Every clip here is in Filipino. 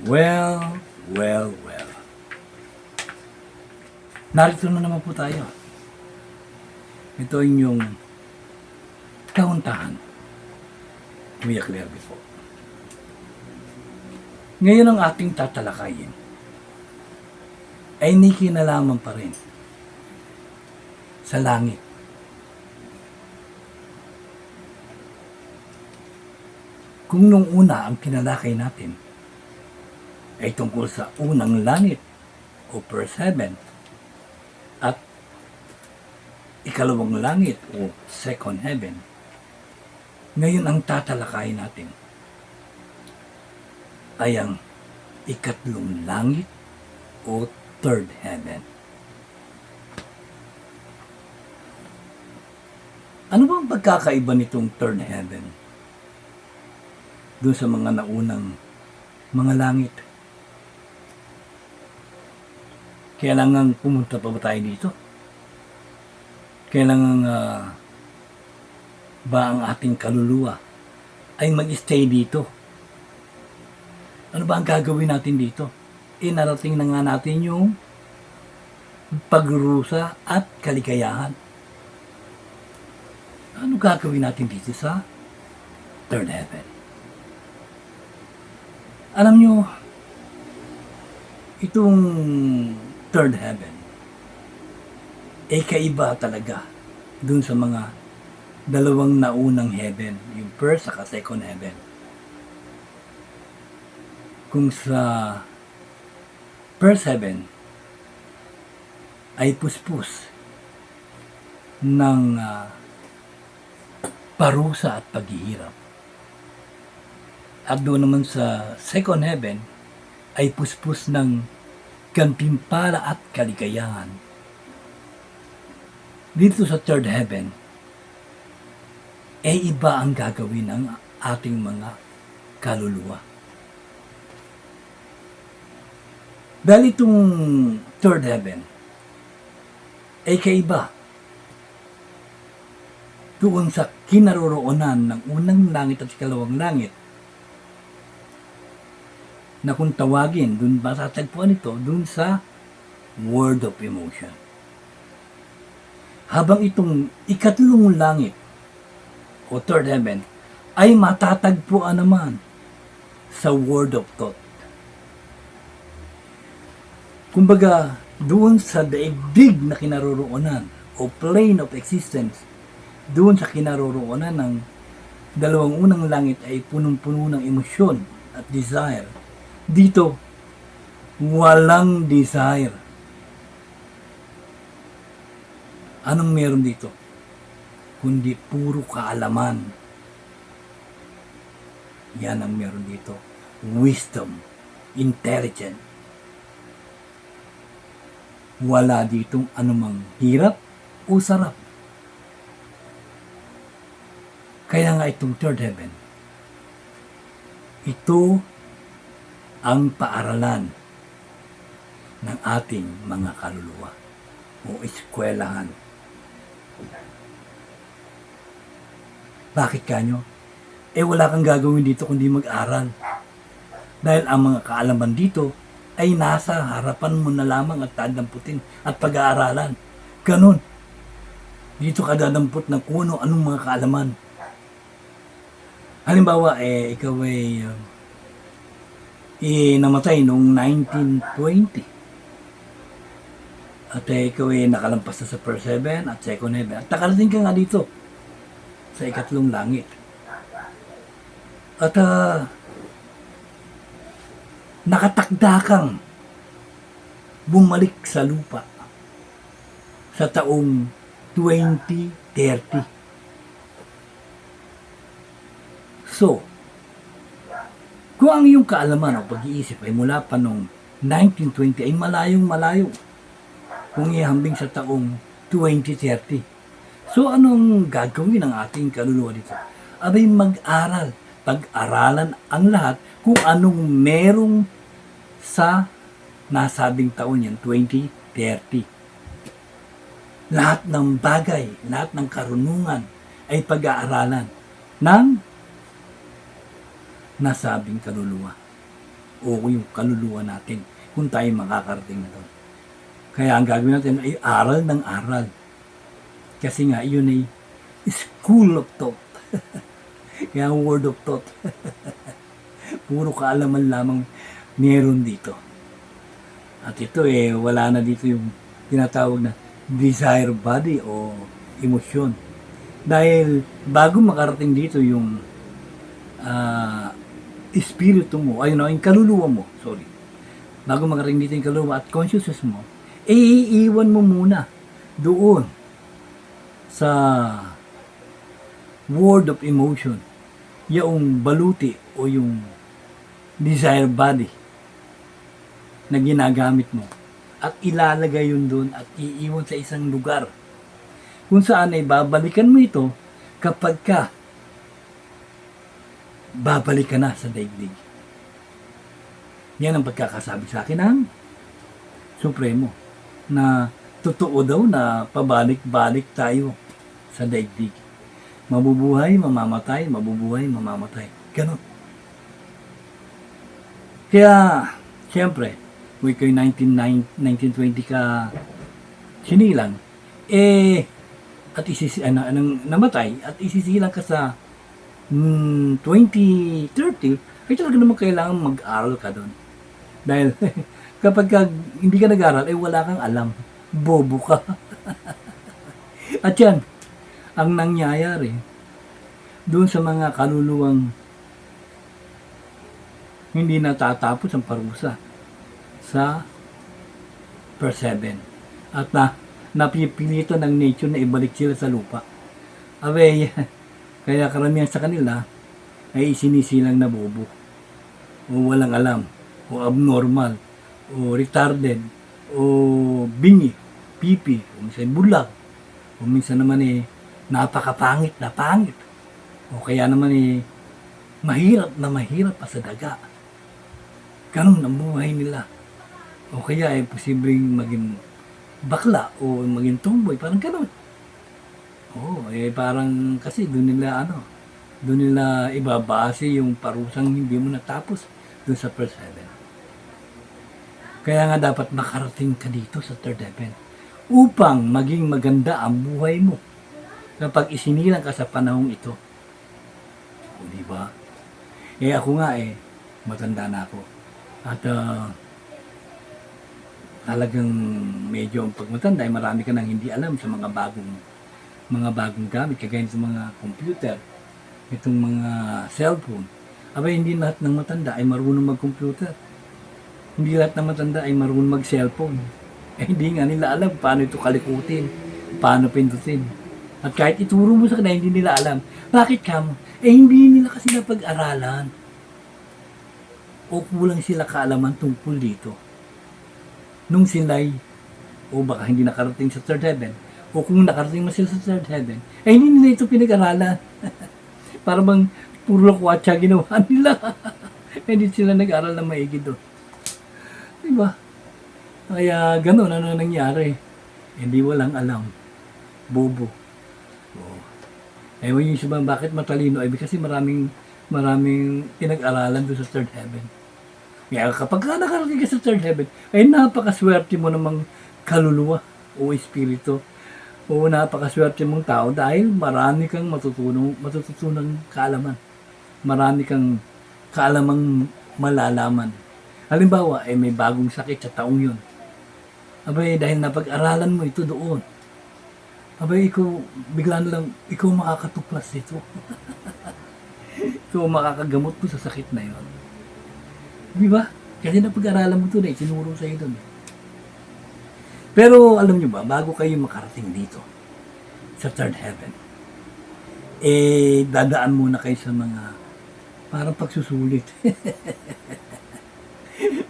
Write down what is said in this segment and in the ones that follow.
Well, well, well. Narito na naman po tayo. Ito yung kahuntahan. Kuya Clerby po. Ngayon ang ating tatalakayin ay may kinalaman pa rin sa langit. Kung nung una ang tinalakay natin ay tungkol sa unang langit o first heaven at ikalawang langit o second heaven, ngayon ang tatalakayin natin ay ang ikatlong langit o third heaven. Ano ba ang pagkakaiba nitong third heaven doon sa mga naunang mga langit? Kailangan pumunta pa ba tayo dito? Kailangan ba ang ating kaluluwa ay mag-stay dito? Ano ba ang gagawin natin dito? Narating na nga natin yung pagrurusa at kaligayahan. Ano gagawin natin dito sa third heaven? Alam nyo, itong third heaven ay kaiba talaga dun sa mga dalawang naunang heaven, yung first at second heaven. Kung sa first heaven ay puspos ng parusa at paghihirap. At doon naman sa second heaven ay puspos ng gantimpala at kaligayahan. Dito sa third heaven, iba ang gagawin ng ating mga kaluluwa. Dahil itong third heaven ay kaiba doon sa kinaroroonan ng unang langit at ikalawang langit, na kung tawagin, dun matatagpuan ito dun sa world of emotion. Habang itong ikatlong langit o third heaven ay matatagpuan naman sa world of thought. Kumbaga, doon sa daigdig na kinaroroonan o plane of existence, doon sa kinaroroonan ng dalawang unang langit ay punong-puno ng emosyon at desire. Dito, walang desire. Anong meron dito? Kundi puro kaalaman. Yan ang meron dito. Wisdom, intelligence. Wala ditong anumang hirap o sarap. Kaya nga itong third heaven, ito ang paaralan ng ating mga kaluluwa o eskwelahan. Bakit kanyo? Wala kang gagawin dito kundi mag-aral. Dahil ang mga kaalaman dito ay nasa harapan mo na lamang at dadamputin at pag-aaralan. Ganun. Dito ka dadampot ng kung anong mga kaalaman. Halimbawa, ikaw ay namatay noong 1920. At ikaw ay nakalampas na sa first heaven at second heaven. At nakarating ka nga dito sa ikatlong langit. At nakatakda kang bumalik sa lupa sa taong 2030. So, kung ang iyong kaalaman o pag-iisip ay mula pa noong 1920 ay malayong-malayo kung ihambing sa taong 2030. So, anong gagawin ng ating kaluluwa dito? Abay mag-aral. Pag-aralan ang lahat kung anong merong sa nasabing taon yan, 2030. Lahat ng bagay, lahat ng karunungan ay pag-aaralan ng nasabing kaluluwa. o yung kaluluwa natin kung tayo makakarating na doon. Kaya ang gagawin natin ay aral ng aral. Kasi nga, yun ay school of thought. Kaya word of thought. Puro kaalaman lamang meron dito. At ito wala na dito yung tinatawag na desire body o emosyon. Dahil bago makarating dito yung espiritu mo, yung kaluluwa mo, sorry. Bago makarating dito yung kaluluwa at consciousness mo, iiwan mo muna doon sa word of emotion, yung baluti o yung desire body na ginagamit mo at ilalagay yun doon at iiwan sa isang lugar kung saan ay babalikan mo ito kapag ka babalik ka na sa daigdig. Yan ang pagkakasabi sa akin ng Supremo na totoo daw na pabalik-balik tayo sa daigdig. Mabubuhay, mamamatay, mabubuhay, mamamatay. Ganon. Kaya, siyempre, kung ikaw 1920 ka sinilang, at namatay, at isisilang ka sa 2030, ay talaga naman kailangan mag-aral ka doon. Dahil, kapag hindi ka nag-aral, wala kang alam. Bobo ka. At yan, ang nangyayari doon sa mga kaluluwang hindi natatapos ang parusa sa per 7 at napipilito ng nature na ibalik sila sa lupa. Abay, kaya karamihan sa kanila ay sinisilang na bobo o walang alam o abnormal o retarded o bingi, pipi o minsan bulag o minsan naman napakapangit na pangit o kaya naman mahirap na mahirap pa sa daga. Ganun ang buhay nila. O kaya posibleng maging bakla o maging tomboy, parang ganun. Parang kasi doon nila ibabase yung parusang hindi mo natapos doon sa first heaven. Kaya nga dapat makarating ka dito sa third heaven upang maging maganda ang buhay mo kapag isinilang ka sa panahong ito. O diba? Ako nga matanda na ako. At talagang medyo pag matanda marami ka nang hindi alam sa mga bagong gamit kagaya sa mga computer, itong mga cellphone. Hindi lahat ng matanda ay marunong mag-computer. Hindi lahat ng matanda ay marunong mag-cellphone. Hindi nga nila alam paano ito kalikutin, paano pindutin. At kahit ituro mo sa kanila, hindi nila alam. Bakit kamo? Hindi nila kasi napag-aralan. O kulang sila kaalaman tungkol dito. Nung sila'y, o baka hindi nakarating sa third heaven, o kung nakarating mo sila sa third heaven, hindi nila ito pinag-aralan. Para bang puro lakwatsa ginawa nila. Hindi sila nag-aral na maigi doon. Diba? Kaya gano'n nangyari. Hindi walang alam. Bobo. Ewan yung sabihin, bakit matalino? Kasi maraming pinag-aralan doon sa third heaven. Kaya kapag nakarating ka sa third heaven, napakaswerte mo namang kaluluwa o espiritu. O napakaswerte mong tao dahil marami kang matututunang kaalaman. Marami kang kaalamang malalaman. Halimbawa, may bagong sakit sa taong yun. Dahil napag-aralan mo ito doon. Ikaw, bigla na lang, ikaw makakatuklas dito. Ikaw makakagamot mo sa sakit na yun. Di ba? Kasi napag-aralan mo ito na itinuro sa'yo doon. Pero alam nyo ba, bago kayo makarating dito, sa third heaven, dadaan muna kayo sa mga parang pagsusulit.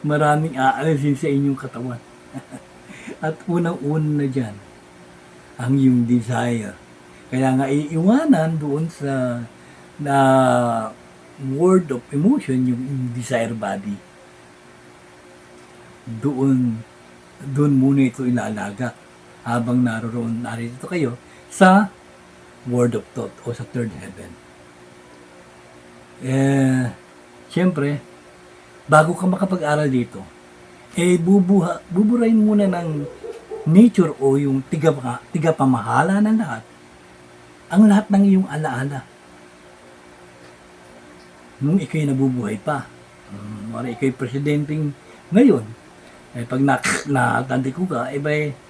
Maraming aalisin sa inyong katawan. At unang-una na dyan, ang yung desire. Kaya nga iiwanan doon sa word of emotion, yung desire body. Doon muna ito ilalaga habang narito kayo sa word of thought o sa third heaven. Siyempre, bago ka makapag-aral dito, buburahin muna ng nature o yung tiga pamahala ng lahat, ang lahat ng iyong alaala. Nung ikay nabubuhay pa, mara ikay presidenteng ngayon, pag natandi ko ka,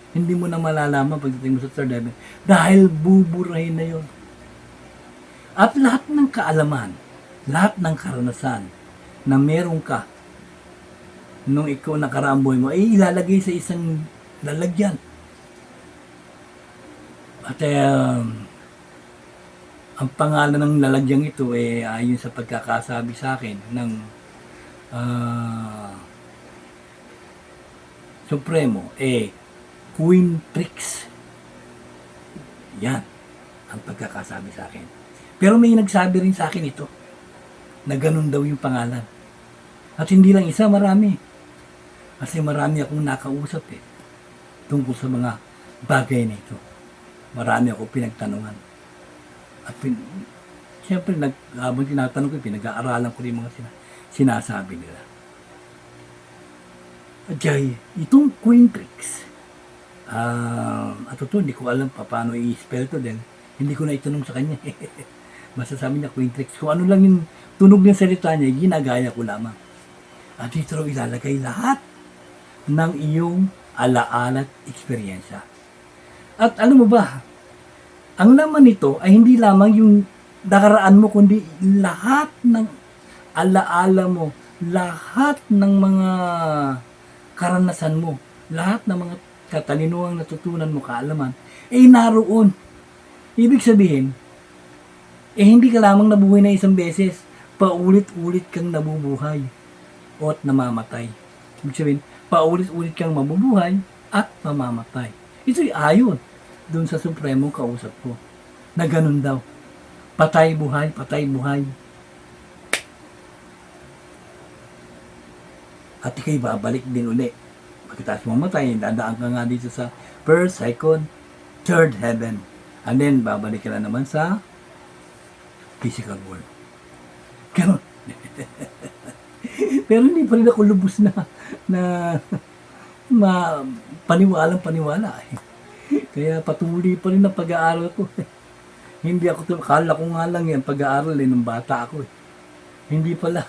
hindi mo na malalaman pagdating mo sa third heaven dahil buburahin na yon. At lahat ng kaalaman, lahat ng karanasan na meron ka nung ikaw nakaraang buhay mo ay ilalagay sa isang lalagyan. At ang pangalan ng lalagyan ito ayon sa pagkakasabi sa akin ng Supremo Queen Trix. Yan ang pagkakasabi sa akin. Pero may nagsabi rin sa akin ito na ganun daw yung pangalan. At hindi lang isa, marami. Kasi marami akong nakausap tungkol sa mga bagay na ito. Marami ako pinagtanungan. At siyempre, habang tinatanong ko, pinag-aaralan ko rin mga sinasabi nila. At itong Queen Trix, at ito, hindi ko alam paano i-spell to din. Hindi ko na itanong sa kanya. Basta sabi niya, Queen Trix. Kung ano lang yung tunog ng salita niya, ginagaya ko lamang. At dito raw ilalagay lahat ng iyong alaala at eksperyensya. At alam mo ba, ang laman nito ay hindi lamang yung nakaraan mo, kundi lahat ng alaala mo, lahat ng mga karanasan mo, lahat ng mga katalinuhang natutunan mo, kaalaman, naroon. Ibig sabihin, hindi ka lamang nabuhay na isang beses, paulit-ulit kang nabubuhay o at namamatay. Ibig sabihin, paulit-ulit kang mabubuhay at mamamatay. Ito'y ayon doon sa Supremong kausap ko, na ganun daw. Patay, buhay, patay, buhay. At ikay babalik din uli. Pagkatapos mamatay, dadaan ka nga dito sa first, second, third heaven. And then, babalik ka na naman sa physical world. Ganun. Pero hindi pa rin ako lubos na paniwala. Kaya patuloy pa rin ang pag-aaral ko. Hindi ako, akala ko nga lang yan, pag-aaral nung bata ako. Hindi pala.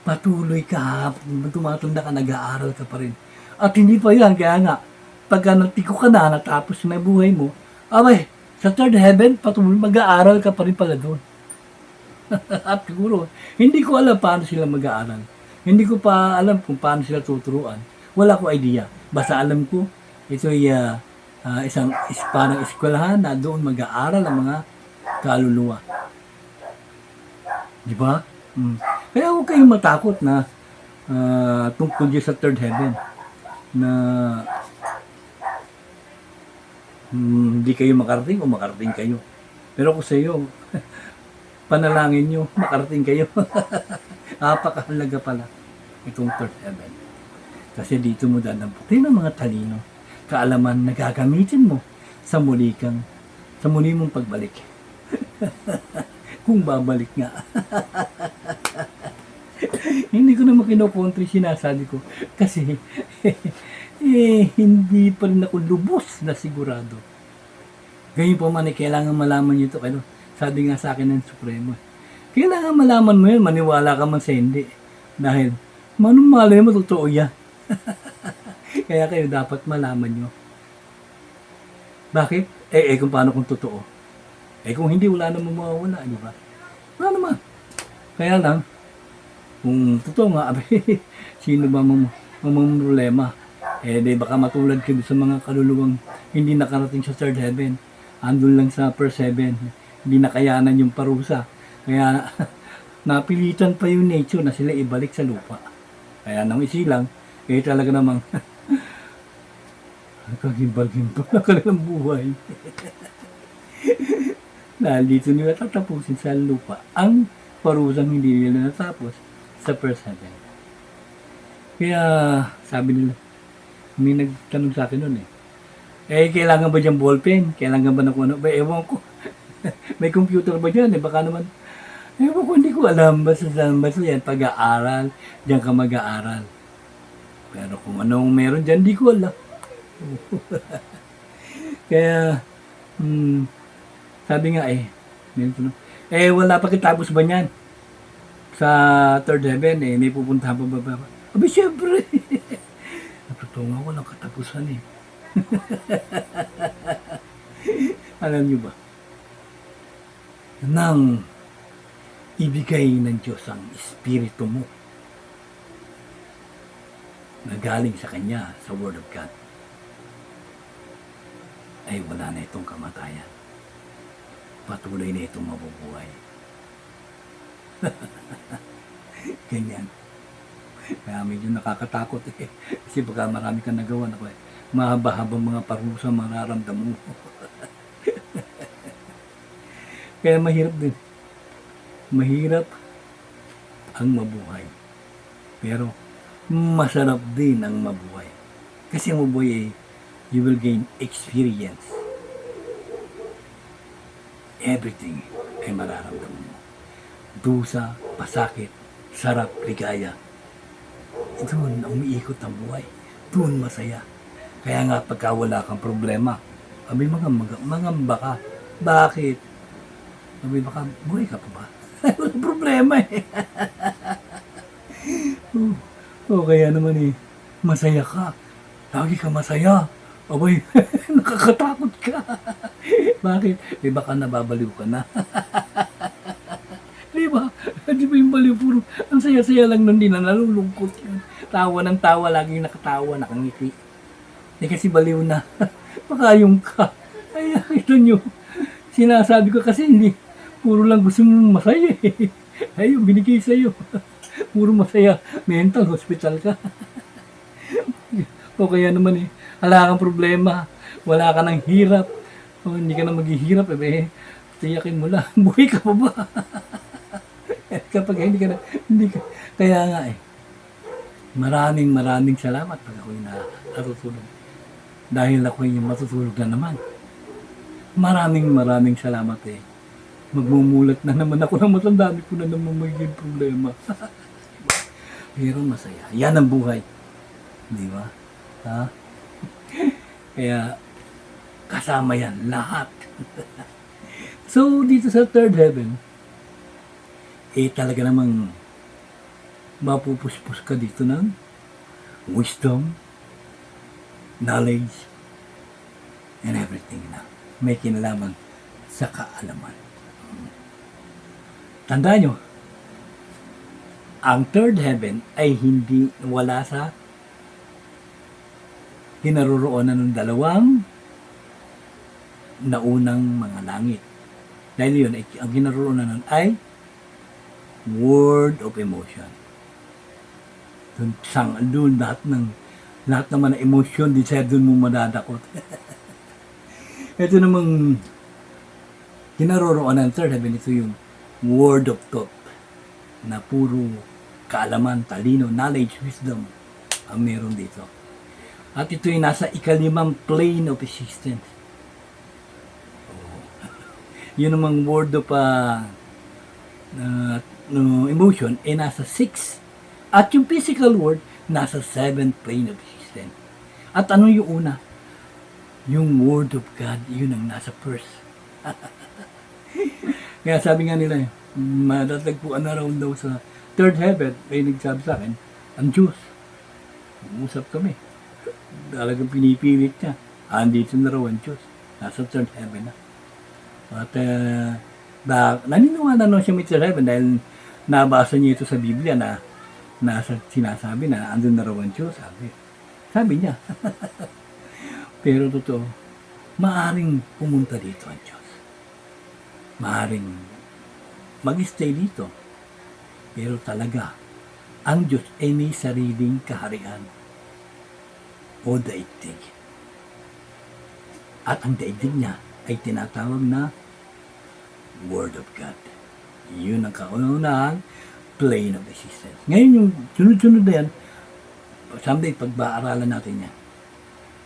Patuloy ka, tumatanda ka, nag-aaral ka pa rin. At hindi pa yan, kaya nga, pagka natiko ka na, natapos na buhay mo, sa third heaven, patuloy, mag-aaral ka pa rin pala doon. At siguro, hindi ko alam paano sila mag-aaral. Hindi ko pa alam kung paano sila tuturuan. Wala ko idea. Basta alam ko, ito ay parang eskwelahan na doon mag-aaral ang mga kaluluwa. Di ba? Kaya huwag kayong matakot na tungkol dyan sa third heaven na hindi kayo makarating o makarating kayo. Pero kung sa iyo, panalangin nyo, makarating kayo. Napakahalaga pala itong third heaven. Kasi dito mo dadamputin ang mga talino, kaalaman na gagamitin mo sa muli mong pagbalik. Kung babalik nga. Hindi ko naman kinokontri sinasabi ko. Kasi, hindi pa rin ako lubos na sigurado. Ganyan po man, kailangan malaman nyo ito. Kaya, sabi nga sa akin ng Supremo, kailangan malaman mo yun, maniwala ka man sa hindi. Dahil, manong malay mo, totoo yan. Kaya kayo dapat malaman nyo. Bakit? Kung paano kung totoo. Kung hindi, wala namang mawawala, di ba? Wala naman. Kaya lang, kung totoo nga, sino ba mga problema? Di baka matulad kayo sa mga kaluluwang hindi nakarating sa third heaven. Andun lang sa first heaven. Hindi nakayanan yung parusa. Kaya napilitan pa yung nature na sila ibalik sa lupa. Kaya nang isilang, talaga namang kagimbal-gimbal na kanilang buhay. Dahil dito nila tatapusin sa lupa ang parusang hindi nila natapos sa first heaven. Kaya sabi nila, may nagtanong sa akin nun kailangan ba dyan ballpen? Kailangan ba na kung ano? Ewan ko. May computer ba dyan? Baka naman, ewan ko, hindi ko alam, basta yan, pag-aaral, diyan ka mag-aaral. Pero kung anong meron dyan, di ko alam. Kaya, sabi nga wala pa kitapos ba niyan? Sa third heaven, may pupuntahan pa ba? Abi, syempre. Natutungan ko ng katapusan eh. Alam niyo ba? Nang ibigay ng Diyos ang Espiritu mo na galing sa Kanya, sa Word of God, ay wala na itong kamatayan. Patuloy na itong mabubuhay. Ganyan. Kaya medyo nakakatakot eh. Kasi baka marami kang nagawa na mahaba-habang mga parusa mararamdaman mo. Kaya mahirap din. Mahirap ang mabuhay. Pero masarap din ang mabuhay. Kasi ang mabuhay you will gain experience. Everything ay mararamdaman mo. Dusa, pasakit, sarap, ligaya. Doon umiikot ang buhay. Doon masaya. Kaya nga pagka wala kang problema, sabi mangamba ka. Bakit? Sabi baka buhay ka pa ba? Walang problema eh. Kaya naman masaya ka. Lagi ka masaya. Abay, nakakatakot ka. Bakit? Baka nababaliw ka na. Di ba? Di ba yung baliw? Puro, ang saya-saya lang nun din na nalulungkot yun. Tawa ng tawa, laging nakatawa, nakangiti. Kasi baliw na. Baka yung ka. Ay, ito nyo. Sinasabi ko kasi hindi. Puro lang gusto mong masaya eh. Ayun, binigay sa'yo. Puro masaya. Mental hospital ka. O kaya naman wala kang problema. Wala ka ng hirap. O hindi ka na maghihirap tiyakin mo lang. Buhay ka pa ba? Kapag hindi ka kaya nga maraming salamat pag ako'y natutulog. Dahil ako'y matutulog na naman. Maraming salamat Magmumulat na naman ako ng matandami ko na naman magiging problema. Pero masaya. Yan ang buhay. Di ba? Ha? Kaya kasama yan lahat. So dito sa third heaven, talaga namang mapupuspos ka dito ng wisdom, knowledge, and everything na may kinalaman sa kaalaman. Tandaan nyo, ang third heaven ay hindi wala sa kinaroroonan ng dalawang naunang mga langit. Dahil yun, ang kinaroroonan nun ay word of emotion. Doon lahat naman ng emotion, doon mo madadakot. Ito namang kinaroroonan ng third heaven, ito yung word of thought na puro kaalaman, talino, knowledge, wisdom ang meron dito. At ito yung nasa ikalimang plane of existence. Yun namang word of emotion nasa 6. At yung physical world nasa 7th plane of existence. At ano yung una? Yung word of God, yun ang nasa first. Kaya sabi nga nila, matatagpuan na raw daw sa third heaven, may nagsabi sa akin, ang Diyos. Umusap kami. Talagang pinipilit niya. Andito na raw ang Diyos. Nasa third heaven na. At naniniwala na siya may third heaven dahil nabasa niya ito sa Biblia na sinasabi na andun na raw ang Diyos. Sabi niya. Pero totoo, maaring pumunta dito ang Diyos. Maaring mag-stay dito. Pero talaga, ang Diyos ay may sariling kaharian o daigdig. At ang daigdig niya ay tinatawag na Word of God. Yun ang kauna-unahang plane of existence. Ngayon yung sunod-sunod na yan, someday pagbaaralan natin yan.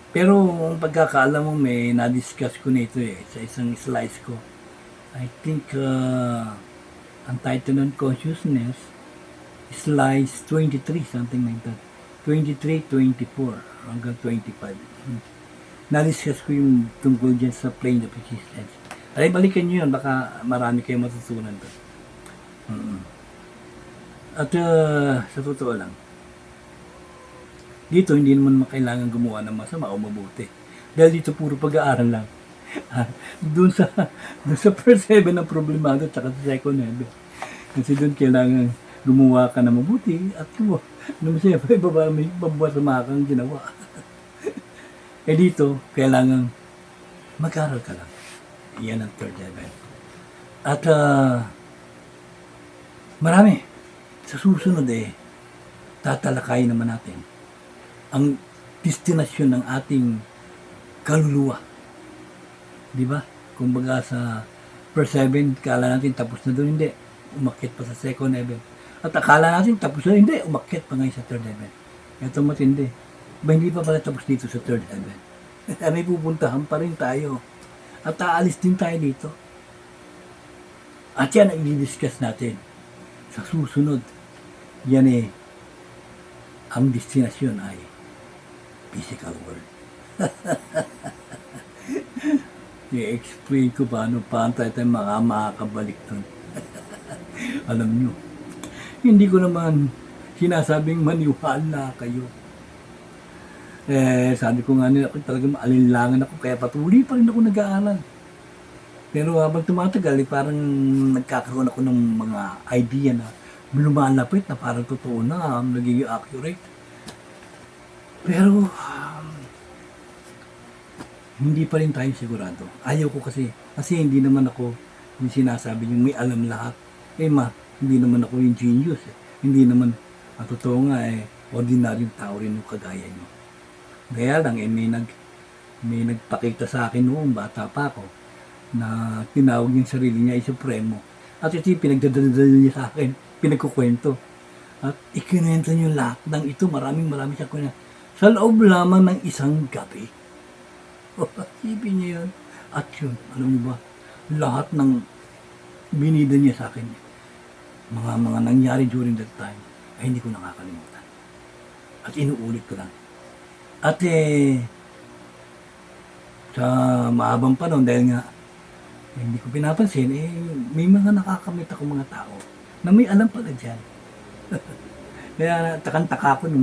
Pero ang pagkakaalam mo, may na-discuss ko nito sa isang slides ko. I think Ang title ng consciousness is lies 23, something like that. 23, 24, hanggang 25. Na-discuss ko yung tungkol dyan sa plane of existence. Ay, balikan nyo yun, baka marami kayong matutunan doon. At sa totoo lang, dito hindi naman kailangan gumawa ng masama o mabuti. Dahil dito puro pag-aaral lang. doon sa first heaven ang problemado at sa second heaven. Kasi doon kailangan gumawa ka na mabuti at naman siya, may babuwa sa mga kang ginawa. Eh dito, kailangan mag-aral ka lang. Yan ang third heaven. At marami. Sa susunod tatalakayin naman natin ang destinasyon ng ating kaluluwa. Di ba? Kumbaga sa first heaven, kala natin tapos na doon, hindi. Umakyat pa sa second heaven. At akala natin tapos na, hindi. Umakyat pa ngayon sa third heaven. Ito matindi. Ba hindi pa pala tapos dito sa third heaven? May pupuntahan pa rin tayo. At aalis din tayo dito. At yan ang i-discuss natin sa susunod. Yan ang destinasyon ay physical world. I-explain ko paano tayo makakabalik doon. Alam nyo, hindi ko naman sinasabing maniwala kayo. Sabi ko nga nila, talagang maalinlangan ako, kaya patuloy pa rin ako nag-aaral. Pero habang tumatagal, parang nagkakaroon ako ng mga idea na lumalapit na parang totoo na, nagiging accurate. Pero, hindi pa rin tayo sigurado. Ayaw ko kasi hindi naman ako yung sinasabi yung may alam lahat. Hindi naman ako yung genius. Hindi naman, ang totoo nga ordinaryong tao rin yung kagaya nyo. Kaya lang, may nagpakita sa akin noong bata pa ako na tinawag yung sarili niya ay Supremo. At ito yung pinagdadala niya sa akin, pinagkukwento. At ikinuwento niyo lahat ng ito, maraming siya kwento. Sa loob lamang ng isang gabi. Isipin niyo yun. At yun, alam niyo ba, lahat ng binida niya sa akin, mga nangyari during that time, ay hindi ko nakakalimutan. At inuulit ko lang. At sa mahabang panahon, dahil nga, hindi ko pinapansin, may mga nakakamit ako mga tao na may alam pala dyan. Kaya takang-taka ko nung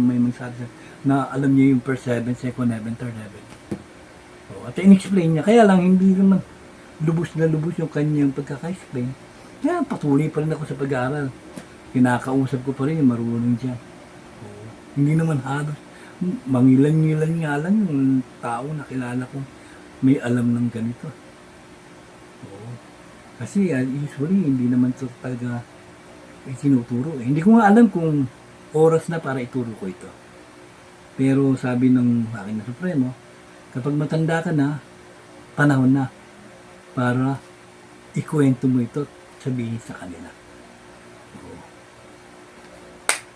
may magsabi na alam niya yung first heaven, second heaven, third heaven. At in-explain niya, kaya lang hindi naman lubos na lubos yung kanyang pagkaka-explain. Kaya patuloy pa rin ako sa pag-aaral. Kinakausap ko pa rin yung marunong dyan. Hindi naman halos. Mangilan-ngilan nga lang yung tao na kilala ko may alam ng ganito. Kasi usually hindi naman ito talaga itinuturo. Hindi ko nga alam kung oras na para ituro ko ito. Pero sabi ng aking na Supremo, kapag matanda ka na, panahon na para ikwento mo ito at sabihin sa kanila.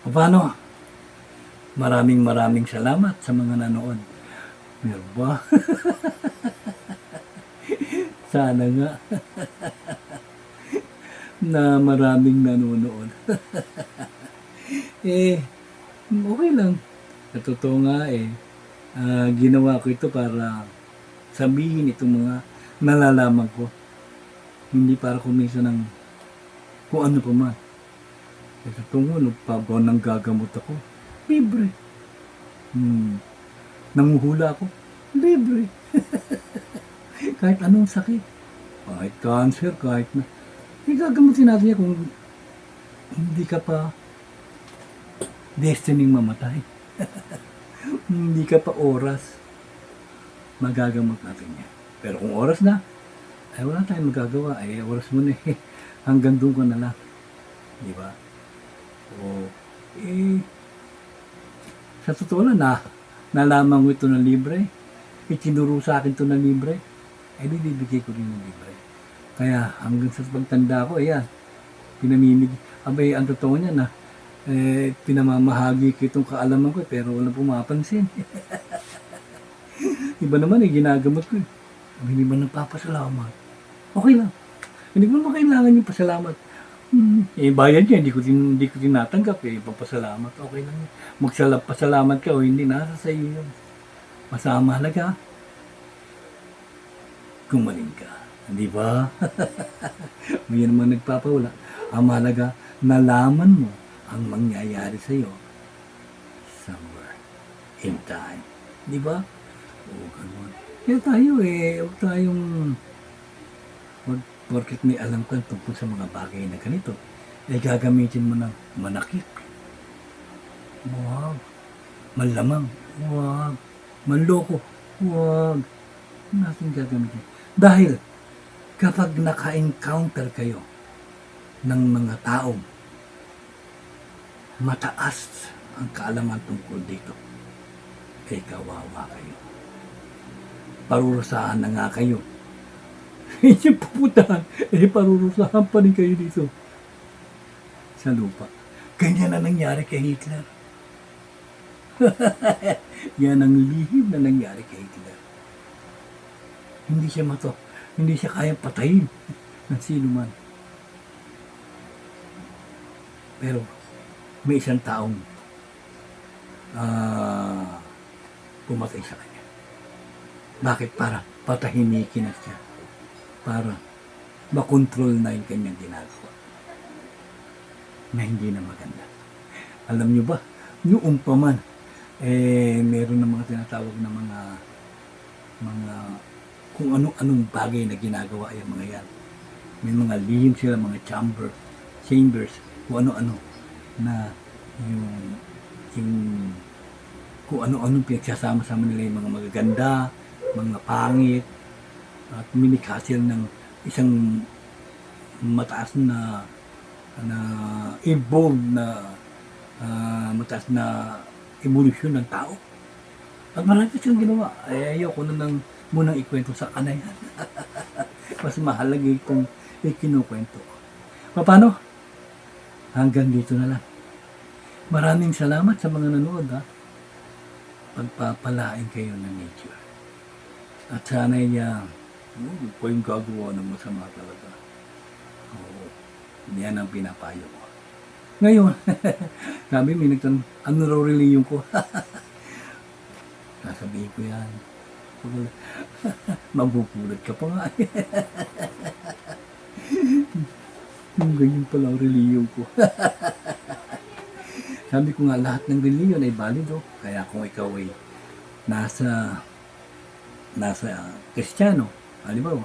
Paano? Maraming salamat sa mga nanood. Meron ba? Sana nga. Na maraming nanonood. Okay lang. Sa totoo nga ginawa ko ito para sabihin itong mga nalalaman ko. Hindi para kumisa ng kung ano pa man. Sa totoo, nagpabaw ng gagamot ako. Libre. Nanguhula ako. Libre. Kahit anong sakit. Kahit cancer, kahit na. Gagamutin natin niya kung hindi ka pa destiny mamatay. Hindi ka pa oras. Magagamot natin niya. Pero kung oras na, ay wala tayong magagawa. Oras mo na hanggang doon ka na lang. Di ba? Sa totoo lang nalaman ko ito na libre. Itinuro sa akin ito na libre. Bibigay ko rin ng libre. Kaya hanggang sa pagtanda ko, pinamimig. Ang totoo niya na, pinamamahagi ko itong kaalaman ko, pero walang pumapansin. Iba naman ginagamot ko. Hindi ba nagpapasalamat? Okay lang. Hindi ko naman kailangan yung pasalamat. Bayad niya, hindi ko tinatanggap eh. Papasalamat, okay lang yun. Pasalamat ka o hindi, nasa sa iyo yun. Mas ang mahalaga, gumaling ka. Di ba? May naman nagpapawala. Ang mahalaga, nalaman mo ang mangyayari sa iyo somewhere in time. Di ba? Oo, ganun. Kaya tayo huwag tayong porket may alam ka tungkol sa mga bagay na ganito, gagamitin mo ng manakit. Huwag. Malamang. Huwag. Manloko. Huwag. Natin gagamitin. Dahil, kapag naka-encounter kayo ng mga taong mataas ang kaalaman tungkol dito, kawawa kayo. Parurusahan na nga kayo. Hindi pupuntahan, parurusahan pa rin kayo dito sa lupa. Ganyan na nangyari kay Hitler. Yan ang lihim na nangyari kay Hitler. Hindi siya kayang patayin ng sino man. Pero may isang taong pumatay sa kanya. Bakit? Para patahimikin na siya. Para makontrol na yung kanyang ginagawa na hindi na maganda. Alam nyo ba, noong pa man, meron ng mga tinatawag na mga kung ano-anong bagay na ginagawa yung mga yan. May mga lihim sila, mga chambers, kung ano-ano na yung kung ano-anong pinagsasama-sama nila yung mga magaganda, mga pangit, at minikasil ng isang mataas na evolved na mataas na evolution ng tao. At marami silang ginawa. Ayoko na nang munang ikwento sa kanayan. Mas mahalaga itong ikinukwento. Paano? Hanggang dito na lang. Maraming salamat sa mga nanood. Pagpapalain kayo ng nature. At sana'y huwag kayong gagawa ng masama talaga. Oo. Yan ang pinapayo ko. Ngayon, sabi may nagtanong, ano raw reliyon ko? Sasabihin ko yan. Magugulat ka pa nga. Ganyan pala ang reliyon ko. Sabi ko nga, lahat ng reliyon ay valido. Kaya kung ikaw ay nasa Kristiyano, halimbawa,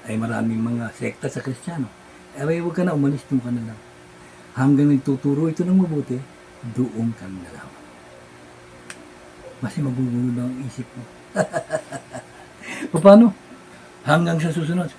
ay maraming mga sekta sa Kristiyano. Huwag ka na, umalis doon ka na lang. Hanggang nagtuturo ito ng mabuti, doon ka na lang. Mas magugulo na ang isip mo. Paano? Hanggang sa susunod.